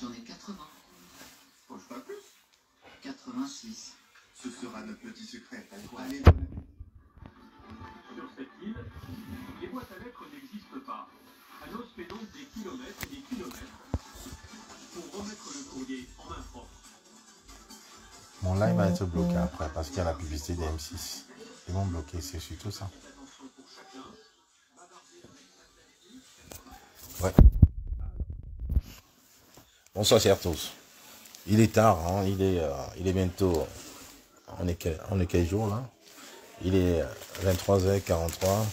J'en ai 80. Faut pas plus. 86. Ce sera notre petit secret. Allez. Sur cette île, les boîtes à lettres n'existent pas. Anos fait donc des kilomètres et des kilomètres pour remettre le courrier en main propre. Mon live va être bloqué après parce qu'il y a la publicité des M6. Ils vont bloquer, c'est surtout ça. Ouais. Bonsoir chers tous. Il est tard, hein, il est bientôt... On est quel jour là? Il est 23h43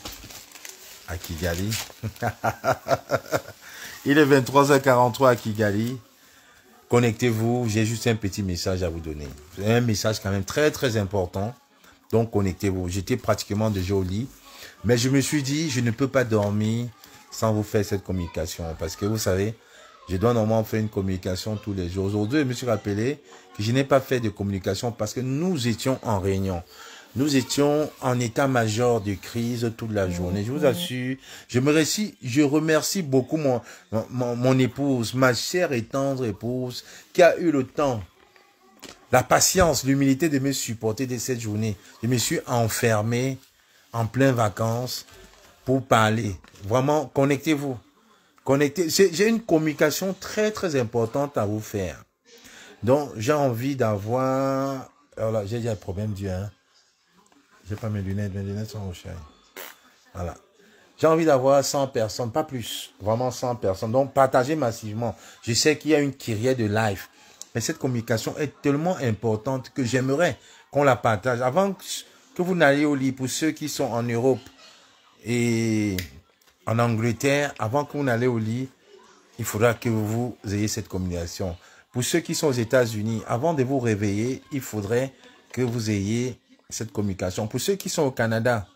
à Kigali. Il est 23h43 à Kigali. Connectez-vous, j'ai juste un petit message à vous donner. Un message quand même très très important. Donc connectez-vous. J'étais pratiquement déjà au lit. Mais je me suis dit, je ne peux pas dormir sans vous faire cette communication. Parce que vous savez, je dois normalement faire une communication tous les jours. Aujourd'hui, je me suis rappelé que je n'ai pas fait de communication parce que nous étions en réunion. Nous étions en état-major de crise toute la journée. Je vous assure, je remercie beaucoup mon épouse, ma chère et tendre épouse, qui a eu le temps, la patience, l'humilité de me supporter de cette journée. Je me suis enfermé en plein vacances pour parler. Vraiment, connectez-vous. J'ai une communication très, très importante à vous faire. Donc, j'ai envie d'avoir... Alors là, j'ai déjà un problème du hein. J'ai pas mes lunettes sont au chéri. Voilà. J'ai envie d'avoir 100 personnes, pas plus. Vraiment 100 personnes. Donc, partagez massivement. Je sais qu'il y a une kyrielle de live. Mais cette communication est tellement importante que j'aimerais qu'on la partage. Avant que vous n'alliez au lit, pour ceux qui sont en Europe et en Angleterre, avant que vous n'alliez au lit, il faudra que vous ayez cette communication. Pour ceux qui sont aux États-Unis, avant de vous réveiller, il faudrait que vous ayez cette communication. Pour ceux qui sont au Canada,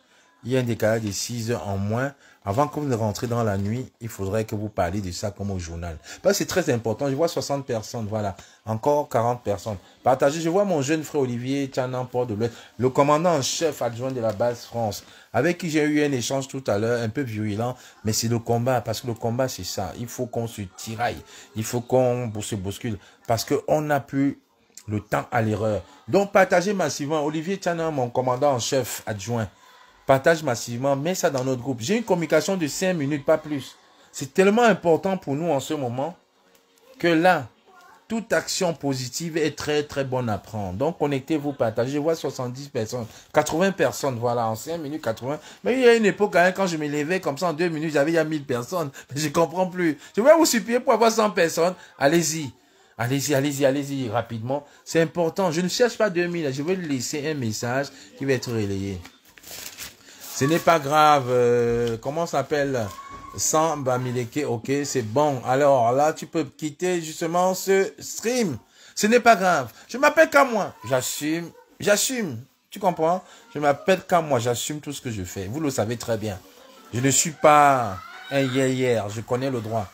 il y a un décalage de 6 heures en moins. Avant que vous ne rentrez dans la nuit, il faudrait que vous parliez de ça comme au journal. Parce que c'est très important. Je vois 60 personnes, voilà. Encore 40 personnes. Partagez. Je vois mon jeune frère Olivier Tchanan Port de l'Ouest, le commandant en chef adjoint de la base France, avec qui j'ai eu un échange tout à l'heure, un peu virulent, mais c'est le combat. Parce que le combat, c'est ça. Il faut qu'on se tiraille. Il faut qu'on se bouscule. Parce qu'on n'a plus le temps à l'erreur. Donc, partagez massivement. Olivier Tchanan, mon commandant en chef adjoint, partage massivement, mets ça dans notre groupe. J'ai une communication de 5 minutes, pas plus. C'est tellement important pour nous en ce moment que là, toute action positive est très très bonne à prendre. Donc, connectez-vous, partagez. Je vois 70 personnes, 80 personnes, voilà, en 5 minutes, 80. Mais il y a une époque, hein, quand je me levais comme ça en 2 minutes, j'avais il y a 1000 personnes. Mais je ne comprends plus. Je vais vous supplier pour avoir 100 personnes. Allez-y. Allez-y, rapidement. C'est important. Je ne cherche pas 2000. Je vais laisser un message qui va être relayé. Ce n'est pas grave. Comment ça s'appelle? Sans Bamileke. Ok, c'est bon. Alors là, tu peux quitter justement ce stream. Ce n'est pas grave. Je m'appelle qu'à moi. J'assume. Tu comprends? Je m'appelle qu'à moi. J'assume tout ce que je fais. Vous le savez très bien. Je ne suis pas un hier. Je connais le droit.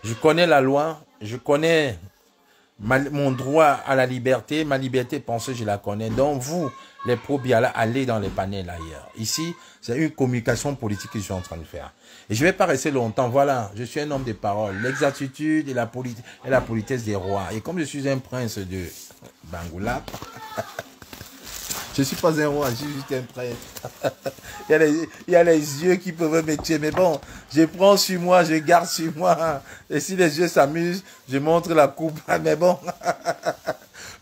Je connais la loi. Je connais mon droit à la liberté, ma liberté de penser, je la connais. Donc vous, les pro-Biala, allez dans les panels ailleurs. Ici, c'est une communication politique que je suis en train de faire. Et je ne vais pas rester longtemps. Voilà, je suis un homme de parole. L'exactitude et la politesse des rois. Et comme je suis un prince de Bangoula, je ne suis pas un roi, je suis juste un prince. Il y a les yeux qui peuvent me tuer. Mais bon, je prends sur moi, je garde sur moi. Et si les yeux s'amusent, je montre la coupe. Mais bon.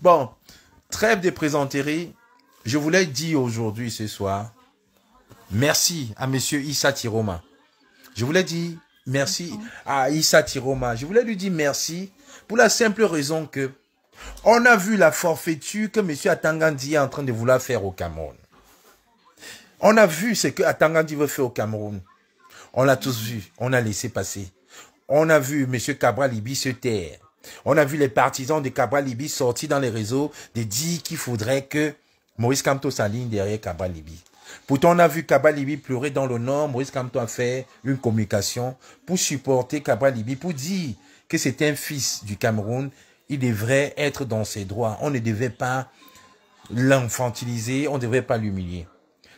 Bon, trêve de présenterie. Je voulais dire aujourd'hui, ce soir, merci à monsieur Issa Tiroma. Je voulais dire merci à Issa Tiroma. Je voulais lui dire merci pour la simple raison que on a vu la forfaiture que M. Atangandi est en train de vouloir faire au Cameroun. On a vu ce que Atangandi veut faire au Cameroun. On l'a tous vu. On a laissé passer. On a vu M. Cabral Libi se taire. On a vu les partisans de Cabral Libi sortir dans les réseaux de dire qu'il faudrait que Maurice Kamto s'aligne derrière Cabral Libi. Pourtant, on a vu Cabral Libi pleurer dans le Nord. Maurice Kamto a fait une communication pour supporter Cabral Libi, pour dire que c'est un fils du Cameroun. Il devrait être dans ses droits. On ne devait pas l'enfantiliser, on ne devait pas l'humilier.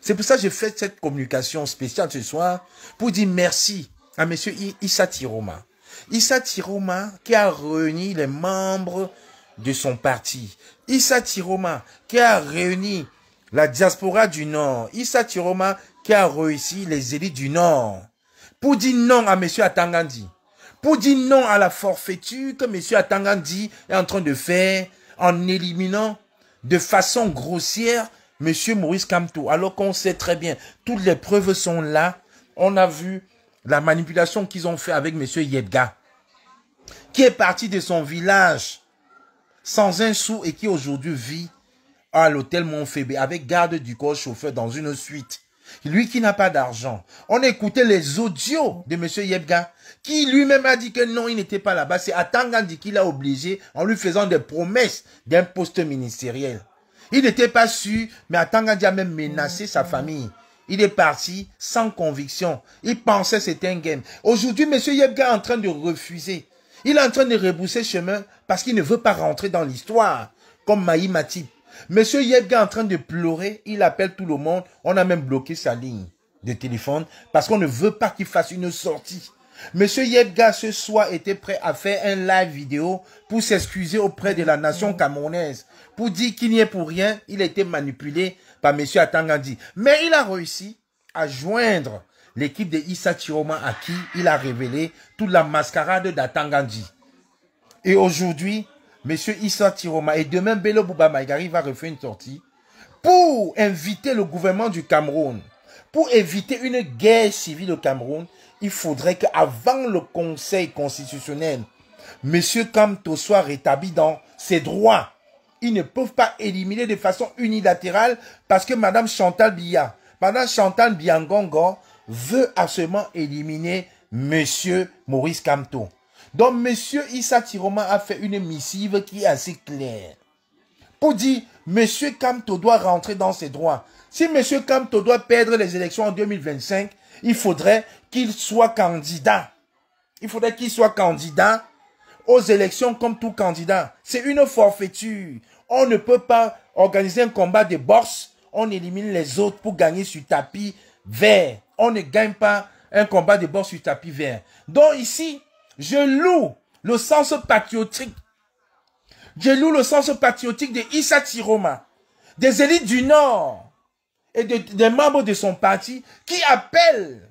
C'est pour ça que j'ai fait cette communication spéciale ce soir pour dire merci à M. Issa Tiroma. Issa Tiroma qui a réuni les membres de son parti. Issa Tiroma qui a réuni la diaspora du Nord. Issa Tiroma qui a réussi les élites du Nord. Pour dire non à M. Atangandi. Pour dire non à la forfaiture que M. Atangandi est en train de faire en éliminant de façon grossière M. Maurice Kamto. Alors qu'on sait très bien, toutes les preuves sont là. On a vu la manipulation qu'ils ont fait avec M. Yebga, qui est parti de son village sans un sou et qui aujourd'hui vit à l'hôtel Montfébé avec garde du corps chauffeur dans une suite. Lui qui n'a pas d'argent. On a écouté les audios de M. Yebga, qui lui-même a dit que non, il n'était pas là-bas. C'est Atangandi qui l'a obligé en lui faisant des promesses d'un poste ministériel. Il n'était pas sûr, mais Atangandi a même menacé sa famille. Il est parti sans conviction. Il pensait que c'était un game. Aujourd'hui, M. Yebga est en train de refuser. Il est en train de rebousser chemin parce qu'il ne veut pas rentrer dans l'histoire, comme Maï Matip. Monsieur Yebga est en train de pleurer, il appelle tout le monde. On a même bloqué sa ligne de téléphone parce qu'on ne veut pas qu'il fasse une sortie. Monsieur Yebga ce soir était prêt à faire un live vidéo pour s'excuser auprès de la nation camerounaise, pour dire qu'il n'y est pour rien, il a été manipulé par monsieur Atangandi. Mais il a réussi à joindre l'équipe de Issa Tiroma à qui il a révélé toute la mascarade d'Atangandi. Et aujourd'hui, monsieur Issa Tiroma et demain Bello Bouba Maïgari va refaire une sortie pour inviter le gouvernement du Cameroun, pour éviter une guerre civile au Cameroun. Il faudrait qu'avant le Conseil constitutionnel, monsieur Kamto soit rétabli dans ses droits. Ils ne peuvent pas éliminer de façon unilatérale parce que madame Chantal Biya, madame Chantal Biangongo veut absolument éliminer monsieur Maurice Kamto. Donc, monsieur Issa Tiroma a fait une missive qui est assez claire. Pour dire, monsieur Kamto doit rentrer dans ses droits. Si monsieur Kamto doit perdre les élections en 2025, il faudrait qu'il soit candidat. Il faudrait qu'il soit candidat aux élections comme tout candidat. C'est une forfaiture. On ne peut pas organiser un combat de boxe. On élimine les autres pour gagner sur tapis vert. On ne gagne pas un combat de boxe sur tapis vert. Donc ici, je loue le sens patriotique. Je loue le sens patriotique de Issa Tiroma, des élites du Nord et des membres de son parti qui appellent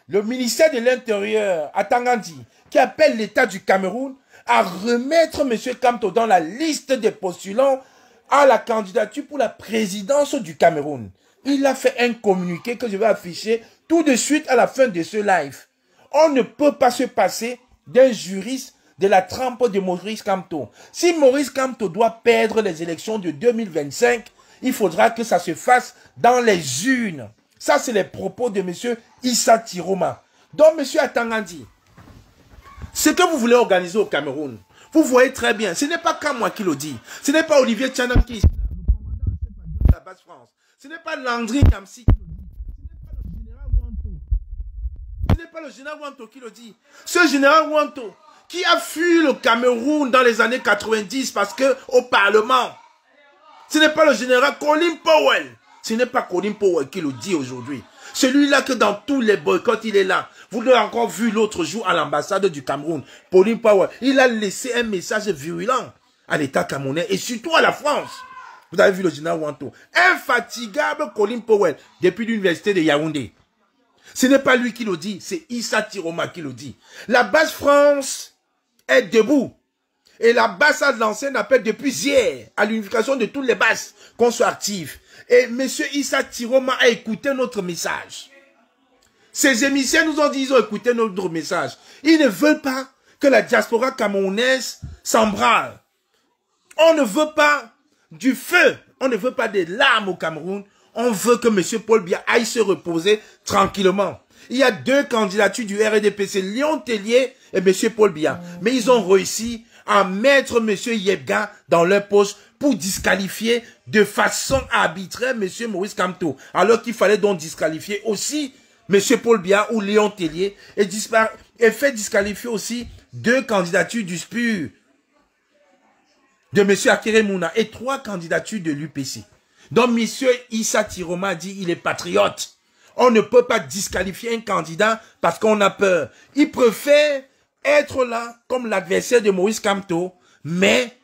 le ministère de l'Intérieur, Atangandi, qui appelle l'État du Cameroun à remettre M. Kamto dans la liste des postulants à la candidature pour la présidence du Cameroun. Il a fait un communiqué que je vais afficher tout de suite à la fin de ce live. On ne peut pas se passer d'un juriste de la trempe de Maurice Kamto. Si Maurice Kamto doit perdre les élections de 2025, il faudra que ça se fasse dans les urnes. Ça, c'est les propos de M. Issa Tiroma. Donc, M. Atangandi, ce que vous voulez organiser au Cameroun, vous voyez très bien, ce n'est pas qu'à moi qui le dit. Ce n'est pas Olivier Tchanam qui est le commandant de la base France. Ce n'est pas Landry Kamsi qui le dit. Ce n'est pas le général Wanto qui le dit. Ce général Wanto qui a fui le Cameroun dans les années 90 parce que au Parlement, ce n'est pas le général Colin Powell. Ce n'est pas Colin Powell qui le dit aujourd'hui. Celui-là que dans tous les boycotts, il est là. Vous l'avez encore vu l'autre jour à l'ambassade du Cameroun. Colin Powell, il a laissé un message virulent à l'État camerounais et surtout à la France. Vous avez vu le général Wanto. Infatigable Colin Powell depuis l'université de Yaoundé. Ce n'est pas lui qui le dit, c'est Issa Tiroma qui le dit. La base France est debout. Et la base a lancé un appel depuis hier à l'unification de toutes les bases qu'on soit actifs. Et M. Issa Tiroma a écouté notre message. Ces émissaires nous ont dit qu'ils ont écouté notre message. Ils ne veulent pas que la diaspora camerounaise s'embrale. On ne veut pas du feu. On ne veut pas des larmes au Cameroun. On veut que M. Paul Biya aille se reposer tranquillement. Il y a deux candidatures du RDPC, Léon Tellier et M. Paul Biya. Mais ils ont réussi à mettre M. Yebga dans leur poche pour disqualifier de façon arbitraire M. Maurice Kamto. Alors qu'il fallait donc disqualifier aussi M. Paul Biya ou Léon Tellier et faire disqualifier aussi deux candidatures du SPUR de M. Akere Mouna et trois candidatures de l'UPC. Donc, M. Issa Tiroma dit il est patriote. On ne peut pas disqualifier un candidat parce qu'on a peur. Il préfère être là comme l'adversaire de Maurice Kamto, mais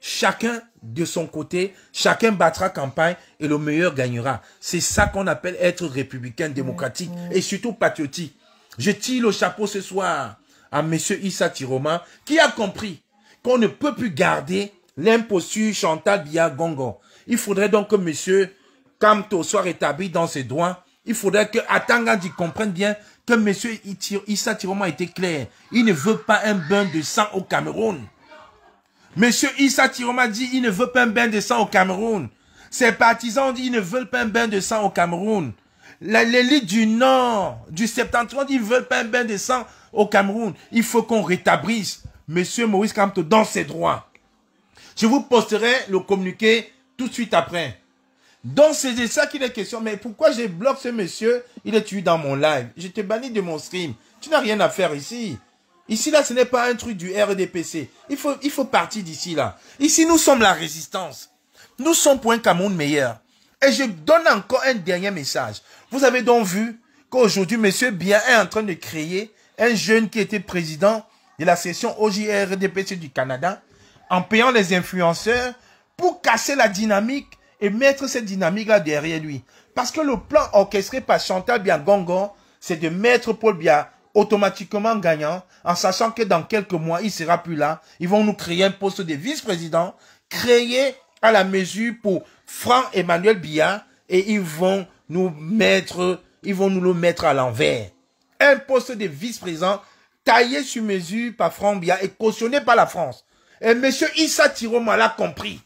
chacun de son côté, chacun battra campagne et le meilleur gagnera. C'est ça qu'on appelle être républicain, démocratique et surtout patriotique. Je tire le chapeau ce soir à M. Issa Tiroma qui a compris qu'on ne peut plus garder l'imposture Chantal Biya Gongo. Il faudrait donc que M. Kamto soit rétabli dans ses droits. Il faudrait que Atangandi comprenne bien que M. Issa Tiroma était clair. Il ne veut pas un bain de sang au Cameroun. M. Issa Tiroma dit il ne veut pas un bain de sang au Cameroun. Ses partisans disent ils ne veulent pas un bain de sang au Cameroun. L'élite du Nord, du Septentrion dit ils ne veulent pas un bain de sang au Cameroun. Il faut qu'on rétablisse M. Maurice Kamto dans ses droits. Je vous posterai le communiqué tout de suite après. Donc c'est de ça qu'il est question. Mais pourquoi je bloque ce monsieur? Il est tué dans mon live. Je te bannis de mon stream. Tu n'as rien à faire ici. Ici, là, ce n'est pas un truc du RDPC. Il faut partir d'ici, là. Ici, nous sommes la résistance. Nous sommes pour un Cameroun meilleur. Et je donne encore un dernier message. Vous avez donc vu qu'aujourd'hui, M. Biya est en train de créer un jeune qui était président de la section OJRDPC du Canada en payant les influenceurs pour casser la dynamique et mettre cette dynamique-là derrière lui. Parce que le plan orchestré par Chantal Biya Gongo, c'est de mettre Paul Biya automatiquement gagnant, en sachant que dans quelques mois, il ne sera plus là. Ils vont nous créer un poste de vice-président, créé à la mesure pour Franck-Emmanuel Biya, et ils vont nous le mettre à l'envers. Un poste de vice-président taillé sur mesure par Franck Biya et cautionné par la France. Et M. Issa Tiroma l'a compris.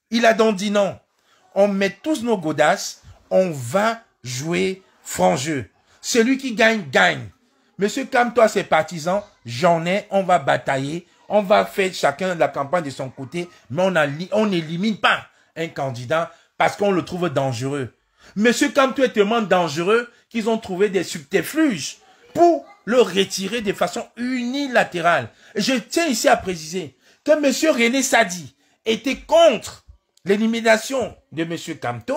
Il a donc dit non. On met tous nos godasses, on va jouer franc jeu. Celui qui gagne, gagne. Monsieur Kamto a ses partisans, j'en ai, on va batailler, on va faire chacun la campagne de son côté, mais on n'élimine pas un candidat parce qu'on le trouve dangereux. Monsieur Kamto est tellement dangereux qu'ils ont trouvé des subterfuges pour le retirer de façon unilatérale. Et je tiens ici à préciser que monsieur René Sadi était contre l'élimination de monsieur Kamto.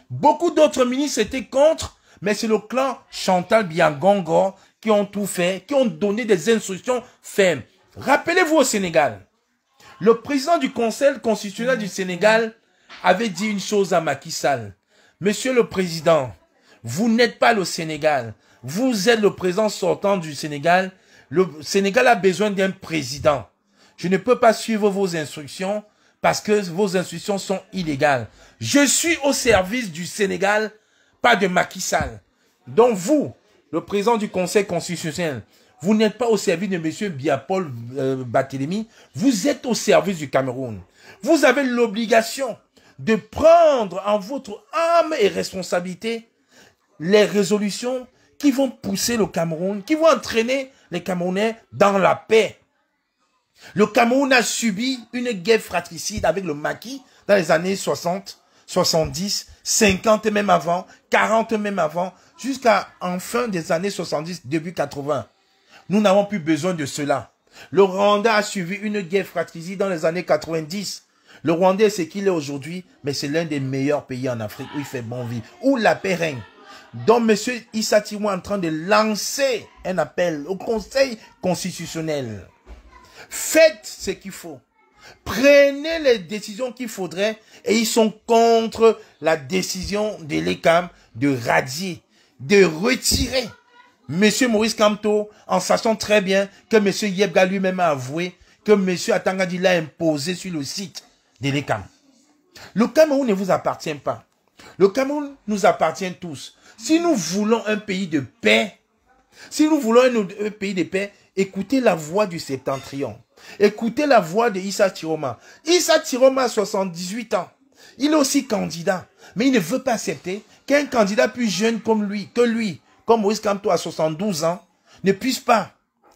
Beaucoup d'autres ministres étaient contre. Mais c'est le clan Chantal Biya Gongo qui ont tout fait, qui ont donné des instructions fermes. Rappelez-vous au Sénégal, le président du Conseil constitutionnel du Sénégal avait dit une chose à Macky Sall. Monsieur le Président, vous n'êtes pas le Sénégal. Vous êtes le président sortant du Sénégal. Le Sénégal a besoin d'un président. Je ne peux pas suivre vos instructions parce que vos instructions sont illégales. Je suis au service du Sénégal, pas de Macky Sall. Donc vous, le président du Conseil constitutionnel, vous n'êtes pas au service de M. Biya-Paul Barthélémy, vous êtes au service du Cameroun. Vous avez l'obligation de prendre en votre âme et responsabilité les résolutions qui vont pousser le Cameroun, qui vont entraîner les Camerounais dans la paix. Le Cameroun a subi une guerre fratricide avec le Maquis dans les années 60, 70, 50 même avant, 40 même avant, jusqu'à en fin des années 70, début 80. Nous n'avons plus besoin de cela. Le Rwanda a suivi une guerre fratricide dans les années 90. Le Rwanda est ce qu'il est aujourd'hui, mais c'est l'un des meilleurs pays en Afrique où il fait bon vivre, où la paix règne. Donc, M. Issa Tiroma est en train de lancer un appel au Conseil constitutionnel. Faites ce qu'il faut. Prenez les décisions qu'il faudrait et ils sont contre la décision de l'ECAM de radier, de retirer M. Maurice Kamto en sachant très bien que M. Yebga lui-même a avoué que M. Atangandi l'a imposé sur le site de l'ECAM. Le Cameroun ne vous appartient pas. Le Cameroun nous appartient tous. Si nous voulons un pays de paix, un pays de paix, écoutez la voix du Septentrion. Écoutez la voix de Issa Tiroma. Issa Tiroma a 78 ans. Il est aussi candidat. Mais il ne veut pas accepter qu'un candidat plus jeune comme lui, comme Maurice Kamto à 72 ans, ne puisse pas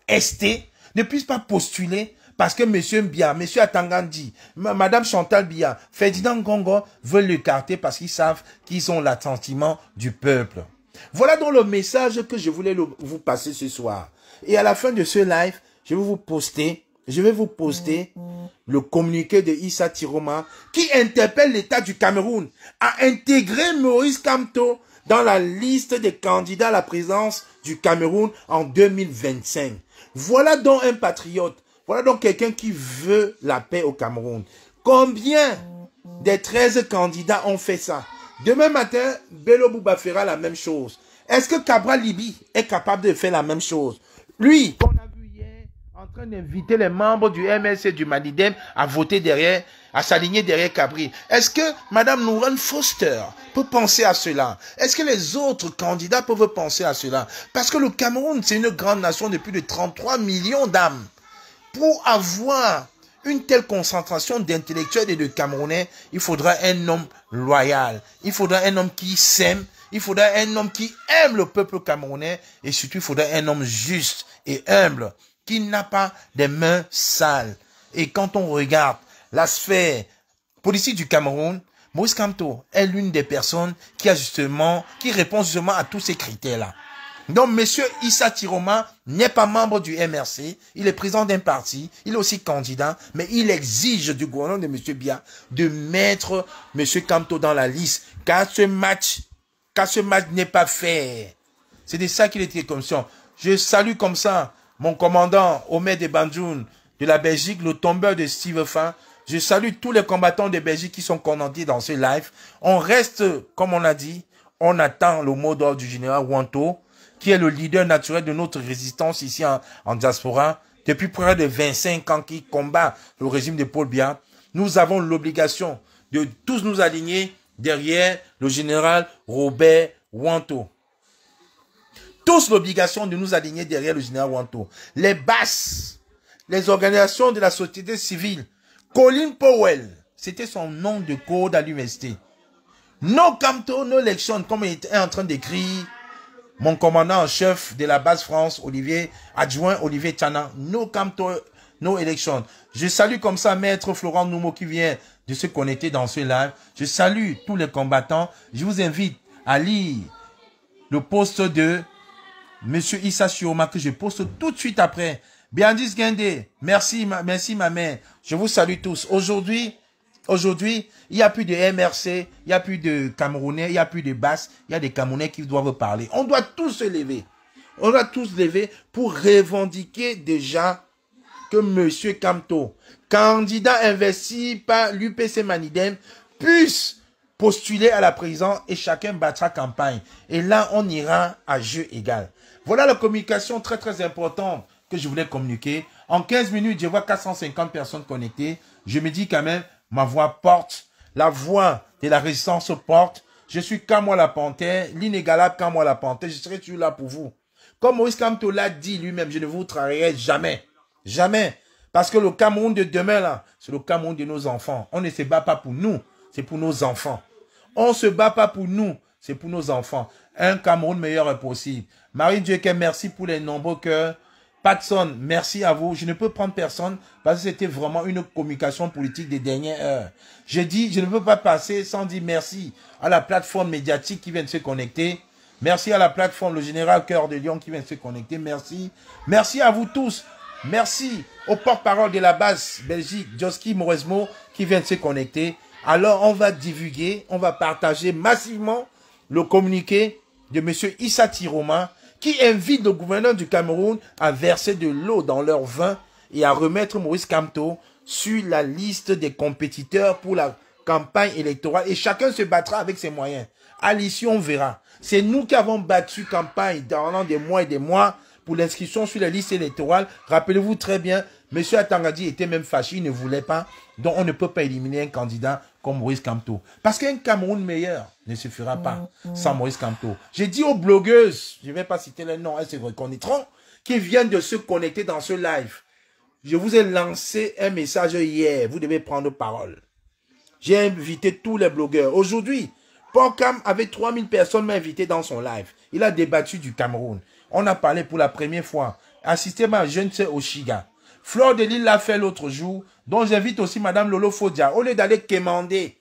ne puisse pas postuler parce que M. Biya, M. Atangandi, Mme Chantal Biya, Ferdinand Gongo veulent l'écarter parce qu'ils savent qu'ils ont l'assentiment du peuple. Voilà donc le message que je voulais vous passer ce soir. Et à la fin de ce live, je vais vous poster le communiqué de Issa Tiroma qui interpelle l'État du Cameroun à intégrer Maurice Kamto dans la liste des candidats à la présidence du Cameroun en 2025. Voilà donc un patriote. Voilà donc quelqu'un qui veut la paix au Cameroun. Combien des 13 candidats ont fait ça? Demain matin, Bello Bouba fera la même chose. Est-ce que Cabral Libi est capable de faire la même chose? Lui, qu'on a vu hier, en train d'inviter les membres du MSC du Manidem à voter derrière, à s'aligner derrière Cabri. Est-ce que Mme Nouran Foster peut penser à cela? Est-ce que les autres candidats peuvent penser à cela? Parce que le Cameroun, c'est une grande nation de plus de 33 millions d'âmes. Pour avoir une telle concentration d'intellectuels et de Camerounais, il faudra un homme loyal. Il faudra un homme qui s'aime. Il faudra un homme qui aime le peuple camerounais. Et surtout, il faudra un homme juste et humble, qui n'a pas des mains sales. Et quand on regarde la sphère politique du Cameroun, Maurice Kamto est l'une des personnes qui répond justement à tous ces critères-là. Donc, M. Issa Tiroma n'est pas membre du MRC, il est président d'un parti, il est aussi candidat, mais il exige du gouvernement de M. Biya de mettre M. Kamto dans la liste, car ce match n'est pas fait. C'est de ça qu'il était conscient. Je salue comme ça mon commandant Omer de Banjoun de la Belgique, le tombeur de Steve Fin. Je salue tous les combattants de Belgique qui sont connectés dans ce live. On reste, comme on l'a dit, on attend le mot d'ordre du général Wanto, qui est le leader naturel de notre résistance ici en diaspora, depuis près de 25 ans qui combat le régime de Paul Biya. Nous avons l'obligation de tous nous aligner derrière le général Robert Wanto. Tous l'obligation de nous aligner derrière le général Wanto. Les BAS, les organisations de la société civile, Colin Powell, c'était son nom de code à l'université. No Kamto, no election, comme il était en train d'écrire mon commandant en chef de la base France, adjoint Olivier Tchana, no Kamto, no election. Je salue comme ça Maître Florent Noumo qui vient de se connecter dans ce live. Je salue tous les combattants. Je vous invite à lire le post de M. Issa Tiroma que je poste tout de suite après. Biandis Guindé, merci ma mère. Je vous salue tous. Aujourd'hui, il n'y a plus de MRC, il n'y a plus de Camerounais, il n'y a plus de Basses, il y a des Camerounais qui doivent parler. On doit tous se lever. On doit tous se lever pour revendiquer déjà que M. Kamto, candidat investi par l'UPC Manidem, puisse postuler à la présidence et chacun battra campagne. Et là, on ira à jeu égal. Voilà la communication très très importante que je voulais communiquer. En 15 minutes, je vois 450 personnes connectées. Je me dis quand même, ma voix porte, la voix de la résistance porte. Je suis Kamwa la Panthère, l'inégalable Kamwa la Panthère. Je serai toujours là pour vous. Comme Maurice Kamto l'a dit lui-même, je ne vous trahirai jamais. Jamais. Parce que le Cameroun de demain, là, c'est le Cameroun de nos enfants. On ne se bat pas pour nous, c'est pour nos enfants. On ne se bat pas pour nous, c'est pour nos enfants. Un Cameroun meilleur est possible. Marine Djeke, merci pour les nombreux cœurs. Patson, merci à vous. Je ne peux prendre personne parce que c'était vraiment une communication politique des dernières heures. J'ai dit, je ne peux pas passer sans dire merci à la plateforme médiatique qui vient de se connecter. Merci à la plateforme, le général Cœur de Lion qui vient de se connecter. Merci. Merci à vous tous. Merci au porte-parole de la base Belgique, Joski Mauresmo, qui vient de se connecter. Alors, on va divulguer, on va partager massivement le communiqué de M. Issa Tiroma, qui invite le gouverneur du Cameroun à verser de l'eau dans leur vin et à remettre Maurice Kamto sur la liste des compétiteurs pour la campagne électorale. Et chacun se battra avec ses moyens. À l'issue, on verra. C'est nous qui avons battu campagne pendant des mois et des mois pour l'inscription sur les listes électorales. Rappelez-vous très bien, M. Atangadi était même fâché, il ne voulait pas. Donc on ne peut pas éliminer un candidat comme Maurice Kamto. Parce qu'un Cameroun meilleur ne se fera pas sans Maurice Kamto. J'ai dit aux blogueuses, je ne vais pas citer les noms, elles se reconnaîtront, qui viennent de se connecter dans ce live. Je vous ai lancé un message hier, vous devez prendre parole. J'ai invité tous les blogueurs. Aujourd'hui, Paul Cam avec 3000 personnes m'a invité dans son live. Il a débattu du Cameroun. On a parlé pour la première fois. Assisté par jeune sœur Oshiga. Fleur de Lille l'a fait l'autre jour. Donc j'invite aussi Madame Lolo Fodia. Au lieu d'aller commander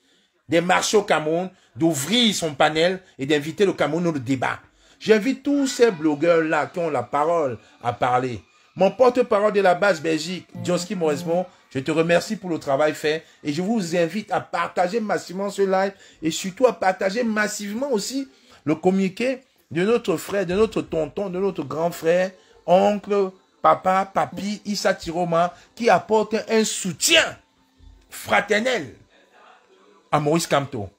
des marchés au Cameroun, d'ouvrir son panel et d'inviter le Cameroun au débat. J'invite tous ces blogueurs-là qui ont la parole à parler. Mon porte-parole de la base Belgique, Joski Mauresmo, je te remercie pour le travail fait et je vous invite à partager massivement ce live et surtout à partager massivement aussi le communiqué de notre frère, de notre tonton, de notre grand frère, oncle, papa, papi, Issa Tiroma, qui apporte un soutien fraternel à Maurice Kamto.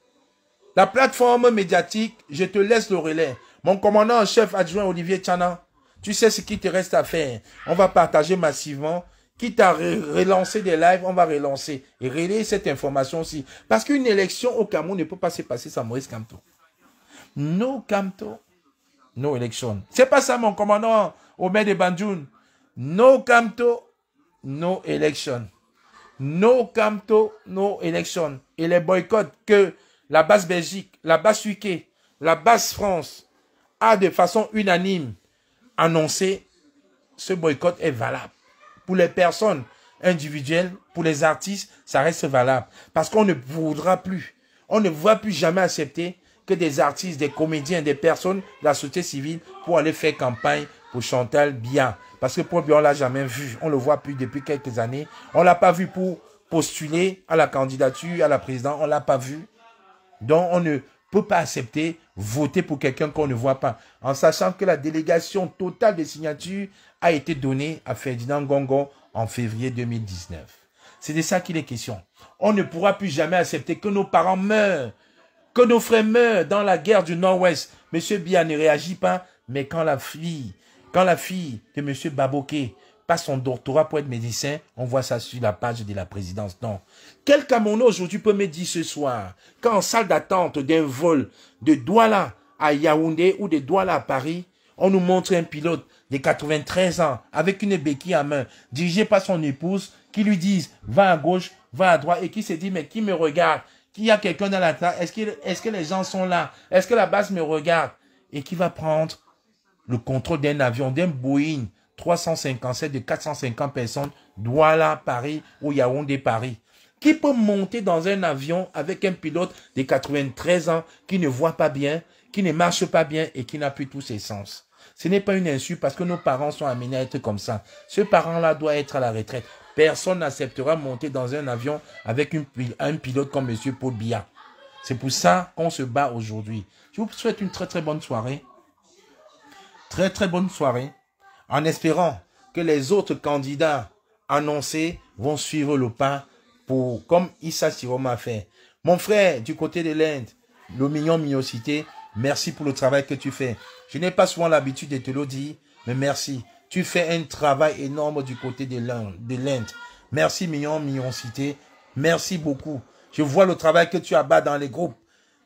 La plateforme médiatique, je te laisse le relais. Mon commandant en chef adjoint Olivier Tchana, tu sais ce qu'il te reste à faire. On va partager massivement. Quitte à relancer des lives, on va relancer et relayer cette information aussi. Parce qu'une élection au Cameroun ne peut pas se passer sans Maurice Kamto. No Kamto, no election. C'est pas ça mon commandant Omer de Banjoun. No Kamto, no election. No Kamto, no election. Et les boycotts que la base Belgique, la base UK, la base France a de façon unanime annoncé, ce boycott est valable. Pour les personnes individuelles, pour les artistes, ça reste valable. Parce qu'on ne voudra plus, on ne va plus jamais accepter que des artistes, des comédiens, des personnes de la société civile pour aller faire campagne pour Chantal Biya. Parce que Paul Biya, on ne l'a jamais vu. On ne le voit plus depuis quelques années. On ne l'a pas vu pour postuler à la candidature, à la présidence. On ne l'a pas vu. Donc, on ne peut pas accepter voter pour quelqu'un qu'on ne voit pas. En sachant que la délégation totale des signatures a été donnée à Ferdinand Gongo en février 2019. C'est de ça qu'il est question. On ne pourra plus jamais accepter que nos parents meurent, que nos frères meurent dans la guerre du Nord-Ouest. Monsieur Biya ne réagit pas, mais quand la fille de Monsieur Baboké passe son doctorat pour être médecin, on voit ça sur la page de la présidence. Non. Quel Camerounais aujourd'hui peut me dire ce soir, qu'en salle d'attente d'un vol de Douala à Yaoundé ou de Douala à Paris, on nous montre un pilote de 93 ans avec une béquille à main, dirigé par son épouse, qui lui disent va à gauche, va à droite, et qui se dit mais qui me regarde? Qu'il y a quelqu'un dans la classe? Est-ce que les gens sont là? Est-ce que la base me regarde? Et qui va prendre le contrôle d'un avion, d'un Boeing 357 de 450 personnes, Douala, Paris ou Yaoundé, Paris. Qui peut monter dans un avion avec un pilote de 93 ans qui ne voit pas bien, qui ne marche pas bien et qui n'a plus tous ses sens? Ce n'est pas une insulte parce que nos parents sont amenés à être comme ça. Ce parent-là doit être à la retraite. Personne n'acceptera monter dans un avion avec un pilote comme M. Paul Biya. C'est pour ça qu'on se bat aujourd'hui. Je vous souhaite une très très bonne soirée. Très très bonne soirée. En espérant que les autres candidats annoncés vont suivre le pas pour, comme Issa Tiroma a fait. Mon frère, du côté de l'Inde, le Mignocité, merci pour le travail que tu fais. Je n'ai pas souvent l'habitude de te le dire, mais merci. Tu fais un travail énorme du côté de l'Inde. Merci Mignocité. Merci beaucoup. Je vois le travail que tu abats dans les groupes,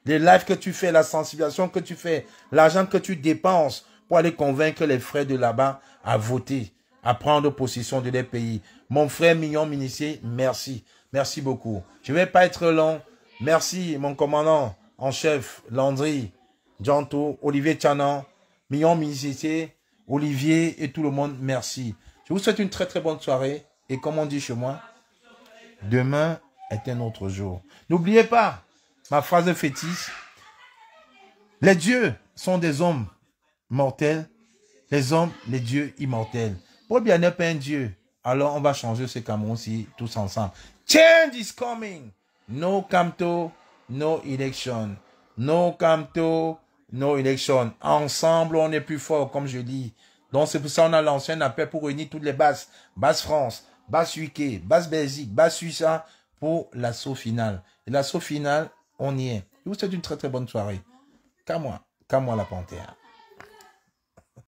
les lives que tu fais, la sensibilisation que tu fais, l'argent que tu dépenses pour aller convaincre les frères de là-bas à voter, à prendre possession de leur pays. Mon frère Mignocité, merci. Merci beaucoup. Je ne vais pas être long. Merci mon commandant en chef, Landry, Janto, Olivier Tchanan, Mignocité, Olivier et tout le monde, merci. Je vous souhaite une très très bonne soirée. Et comme on dit chez moi, demain est un autre jour. N'oubliez pas ma phrase fétiche. Les dieux sont des hommes mortels. Les hommes, les dieux immortels. Pour bien n'est pas un dieu. Alors on va changer ce Cameroun-ci tous ensemble. Change is coming. No Kamto, no election. No Kamto, no election. Ensemble, on est plus fort, comme je dis. Donc c'est pour ça qu'on a lancé un appel pour réunir toutes les bases. Base France, base UK, base Belgique, base Suisse pour l'assaut final. Et l'assaut final, on y est. Je vous souhaite une très très bonne soirée. Qu'à moi la panthère.